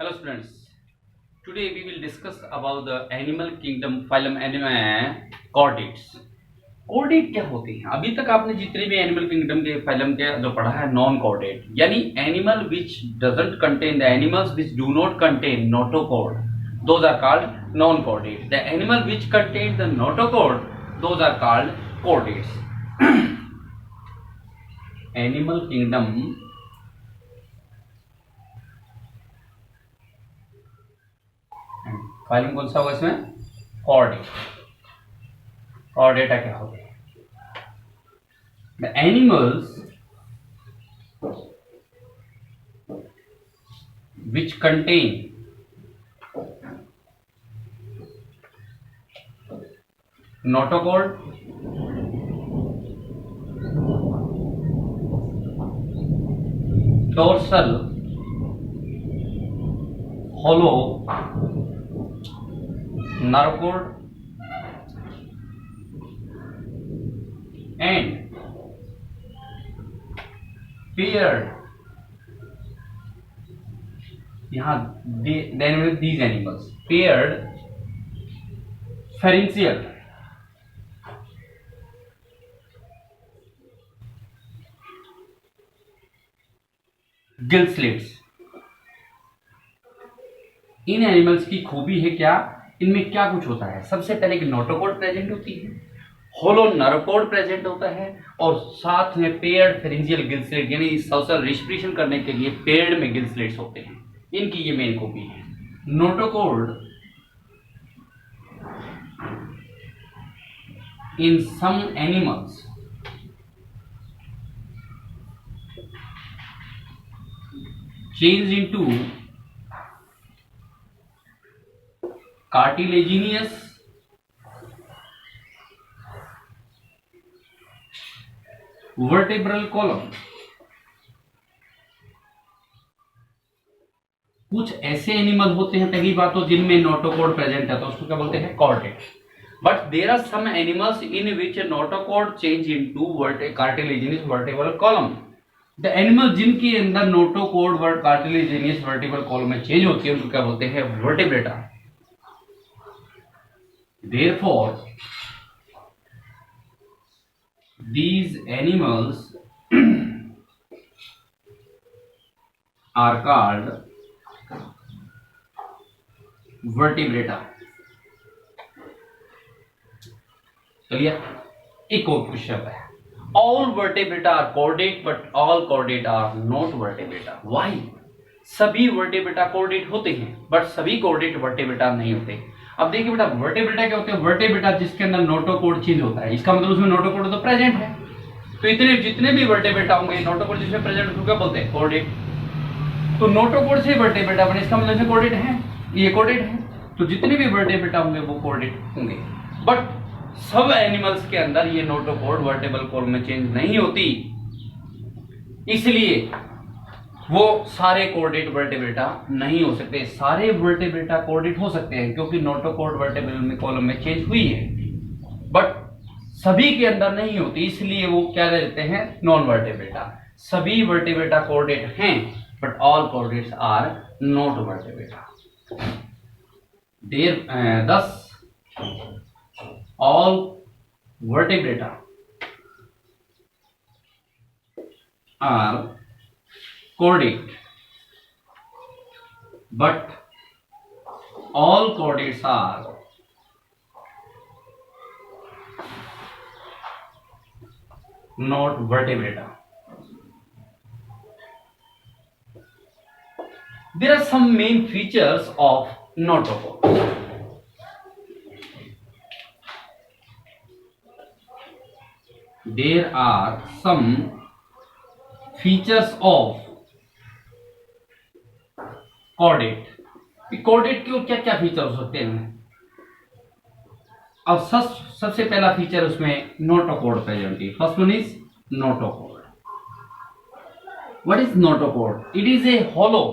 Hello students, today we will discuss about the animal kingdom phylum chordates. Chordate क्या होते हैं? अभी तक आपने जितने भी एनिमल किंगडम के फाइलम के जो पढ़ा है नॉन कॉर्डेट यानी animal which doesn't contain the animals which do not contain notochord, those are called non chordate. The animal which contain the notochord, those are called chordates. Animal kingdom phylum कौन सा होगा इसमें? Chordate. Chordata क्या होते हैं? The animals which contain notochord, dorsal, hollow, nerve cord and paired. यहाँ these animals paired pharyngeal gill slits. In animals की खूबी है क्या? इनमें क्या कुछ होता है? सबसे पहले कि नोटोकॉर्ड प्रेजेंट होती है, होलो नर्व कॉर्ड प्रेजेंट होता है और साथ में पेयर्ड फेरेंजियल गिल स्लिट यानी सोशल रिस्पिरेशन करने के लिए पेयर्ड में गिल स्लिट्स होते हैं. इनकी ये मेन कॉपी है. Notochord in some animals change into cartilaginous vertebral column. कुछ ऐसे एनिमल होते हैं, पहली बात तो जिनमें नोटोकॉर्ड प्रेजेंट है तो उसको क्या बोलते हैं? Chordate. But there are some animals in which notochord change into cartilaginous vertebral column. The animal जिनके अंदर नोटोकॉर्ड कार्टिलेजिनियस वर्टेब्रल कॉलम में चेंज होती है उनको क्या बोलते हैं? वर्टेब्रेटा. Therefore, these animals are called vertebrata. चलिए एक और क्वेश्चन है. All vertebrata are chordate, but all chordate are not vertebrata. Why? सभी वर्टेब्रेटा कोर्डेट होते हैं बट सभी कोर्डेट वर्टेब्रेटा नहीं होते. अब देखिए बेटा, वर्टेब्रेटा क्या होते हैं? वर्टेब्रेटा जिसके अंदर नोटोकॉर्ड चेंज होता है, इसका मतलब उसमें नोटोकॉर्ड तो प्रेजेंट है. तो इतने जितने भी वर्टेब्रेटा होंगे नोटोकॉर्ड जिसमें प्रेजेंट उसको क्या बोलते हैं? कोर्डेट. तो नोटोकॉर्ड से वर्टेब्रेटा बने, इसका मतलब कोर्डेट है, ये कोर्डेट है. तो जितने भी वर्टेब्रेटा होंगे वो कोर्डेट होंगे. बट सब एनिमल्स के अंदर ये नोटोकॉर्ड वर्टेब्रल कॉलम में चेंज नहीं होती, इसलिए वो सारे कोर्डेट वर्टेब्रेटा नहीं हो सकते. सारे वर्टेब्रेटा कोर्डेट हो सकते हैं क्योंकि नोटोकॉर्ड वर्टेब्रल में कॉलम में चेंज हुई है, बट सभी के अंदर नहीं होती, इसलिए वो क्या रहते हैं? Non vertebrata. सभी वर्टेब्रेटा कोर्डेट हैं but all chordates are not vertebrata. There thus all vertebrata are chordate, but all chordates are not vertebrata. There are some main features of notochord. There are some features of chordate. Chordate के क्या क्या feature हो सकते हैं? अब सबसे पहला feature उसमें नोटोकॉर्ड प्रेजेंट है. First one is notochord. What is notochord? It is a hollow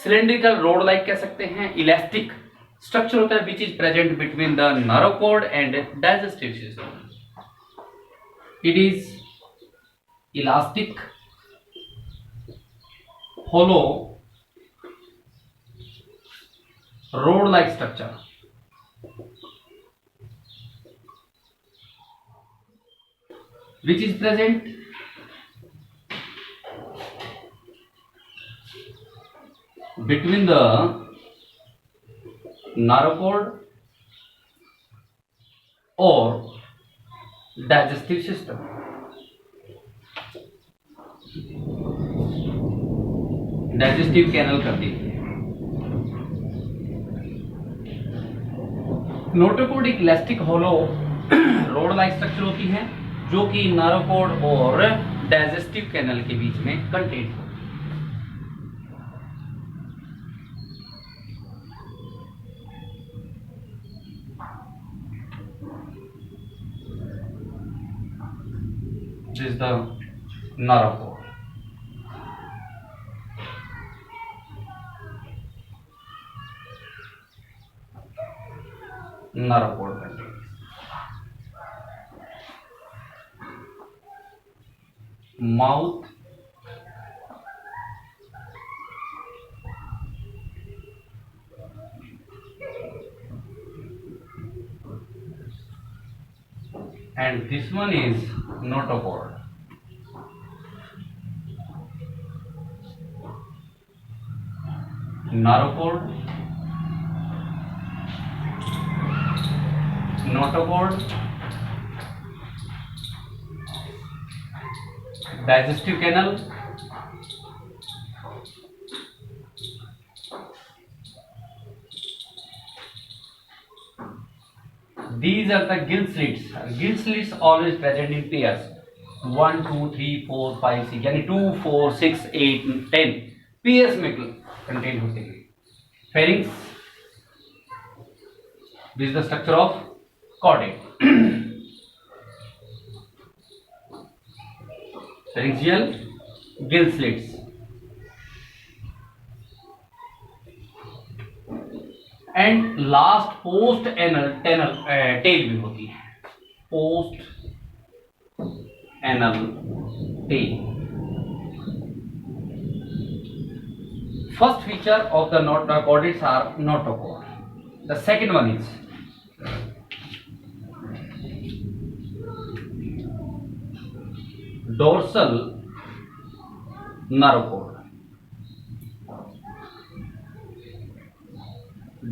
cylindrical rod like कह सकते हैं, इलास्टिक स्ट्रक्चर होता है which is present between the nerve cord and digestive system. It is elastic, hollow, rod like structure. Which is present between the narrow cord or digestive system. Digestive canal करती है. Notochord एक elastic hollow rod like structure होती है जो कि नारोकॉर्ड और digestive canal के बीच में कंटेंट होती है. This is the narocord. Narocord contains mouth, and this one is notochord. Narochord, notochord, digestive canal, these are the gill slits. Gill slits always present in pairs 1 2 3 4 5 6 यानी 2 4 6 8 10 pairs में contain होते हैं. Pharynx, this is the structure of chordate. Pharyngeal gill slits. And last post anal tail भी होती है. Post anal tail. First feature of the notochordates are notochord. The second one is dorsal narochord.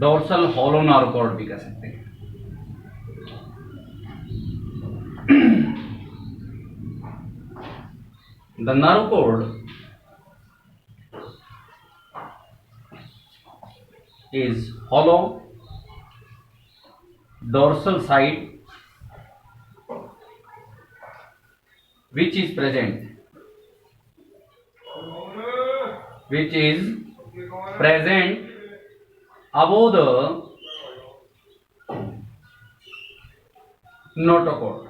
Dorsal hollow nerve cord भी कह सकते हैं. The nerve cord is hollow dorsal side which is present above the notochord.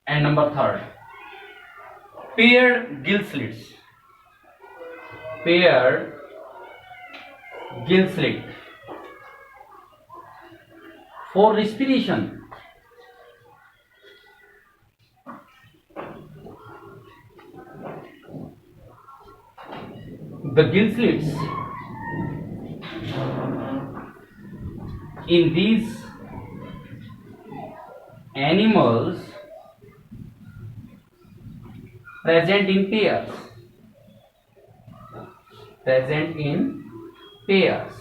And number third, paired gill slits. Paired gill slit for respiration. The gill slits in these animals present in pairs.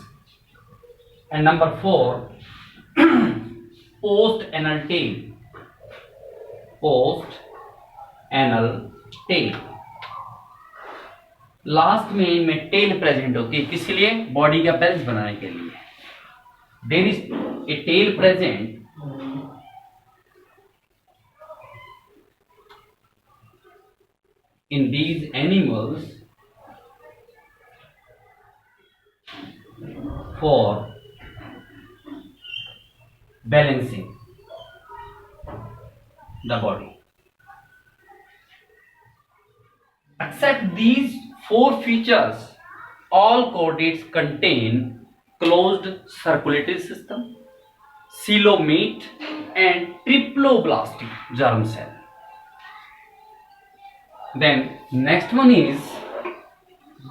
And number 4, post anal tail. Last में इनमें tail present होती है. किसके लिए? Body का balance बनाने के लिए. There is a tail present in these animals for balancing the body. Except these 4 features, all chordates contain closed circulatory system, coelomate and triploblastic germ cell. Then next one is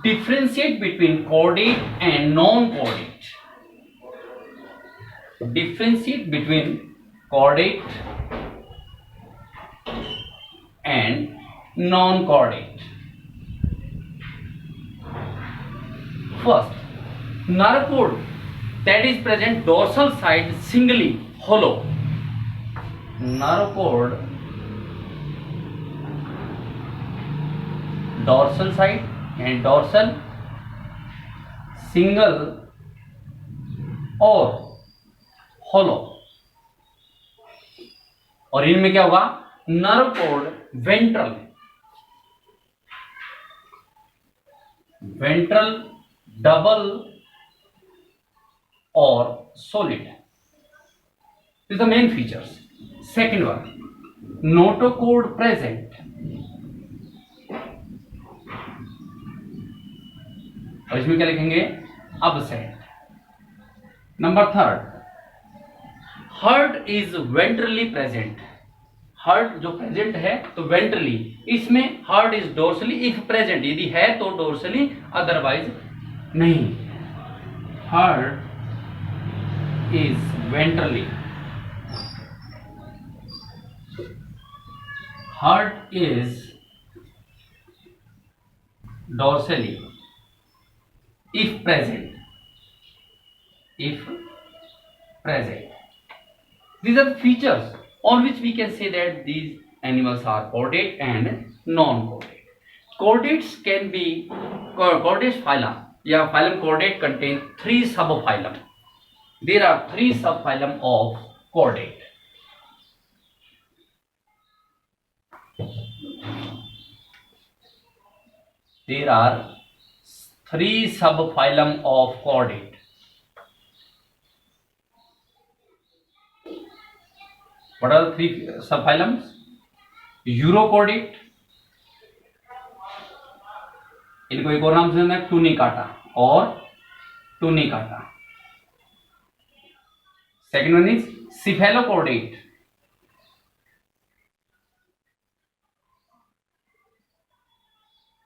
differentiate between chordate and non-chordate. Differentiate between chordate and non-chordate. First, nerve cord that is present dorsal side singly hollow. Nerve cord dorsal side and dorsal single और hollow. और इनमें क्या होगा? Nerve cord ventral double और solid. These are the main features. Second one, notochord present. और इसमें क्या लिखेंगे? Absent. Number third, heart is ventrally present. Heart जो प्रेजेंट है तो वेंट्रली, इसमें heart is dorsally if present, यदि है तो डोर्सली, अदरवाइज नहीं. Heart is ventrally, heart is dorsally if present. These are the features on which we can say that these animals are chordate and non-chordate. Chordates can be chordates phyla या phylum chordate contain 3 subphylum. There are 3 subphylum of chordate. There are 3 subphylum of chordate. What are the 3 subphylums? Urochordate, इनको एक और नाम से है टूनिकाटा और टूनिकाटा. Second one is cephalochordate,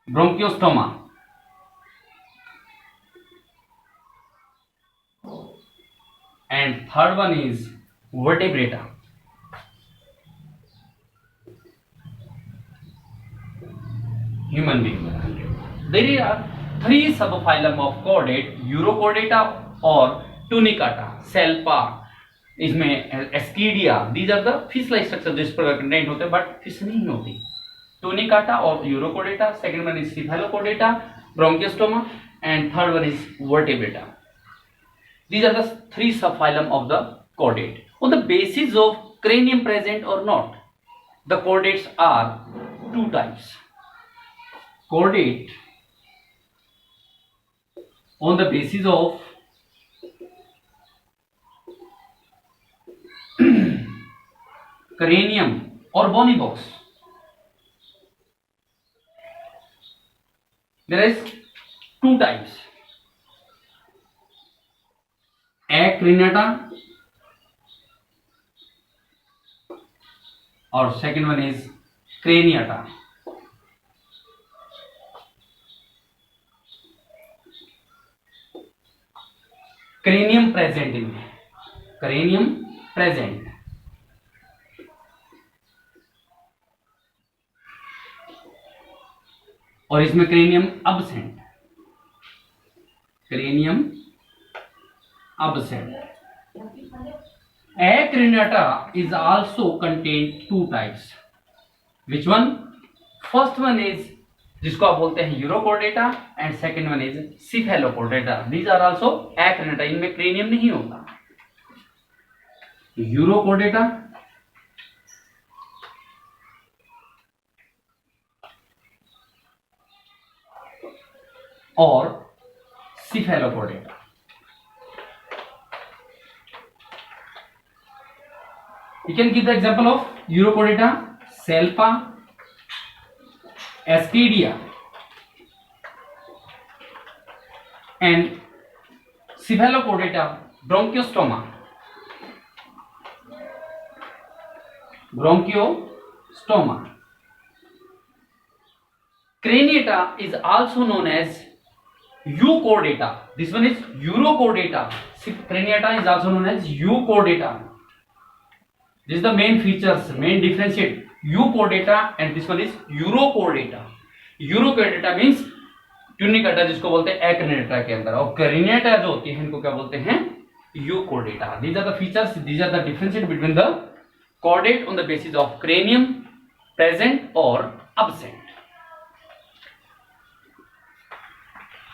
bronchiostoma. And third one is vertebrata. Human being. There are 3 subphylum of chordate: Urochordata और Tunicata, Selpa, इसमें Ascidia. These are the fish-like structures जिस पर कंटेंट होते हैं, बट फिश नहीं होती. Tunicata और Urochordata. Second one is Cephalochordata, Bronchiostoma, and third one is Vertebrata. These are the 3 subphylum of the chordate. On the basis of cranium present or not, the chordates are 2 types. Chordate on the basis of cranium or bony box. There is 2 types. Acrinata और second one is craniata. Cranium present इनमें, cranium present. और इसमें cranium absent. Cranium absent. Acrinata is also contained 2 types. Which one? First one is जिसको आप बोलते हैं urochordata and second one is cephalochordata. These are also acraniata. इनमें cranium नहीं होता. यूरोकोर्डेटा और cephalochordata. You can give the example of Urochordata, Selpa, Ascidia, and Cephalochordata, Bronchiostoma. Craniata is also known as euchordata. This one is urochordata. Craniata is also known as euchordata. This is the main features, main differentiate euchordata and this one is urochordata. Urochordata means tunic अड्डा जिसको बोलते हैं एक्रिनेटा के अंदर, और craniata जो होती है इनको क्या बोलते हैं, euchordata. These are the features, these are the differentiate between the chordate on the basis of cranium present और absent.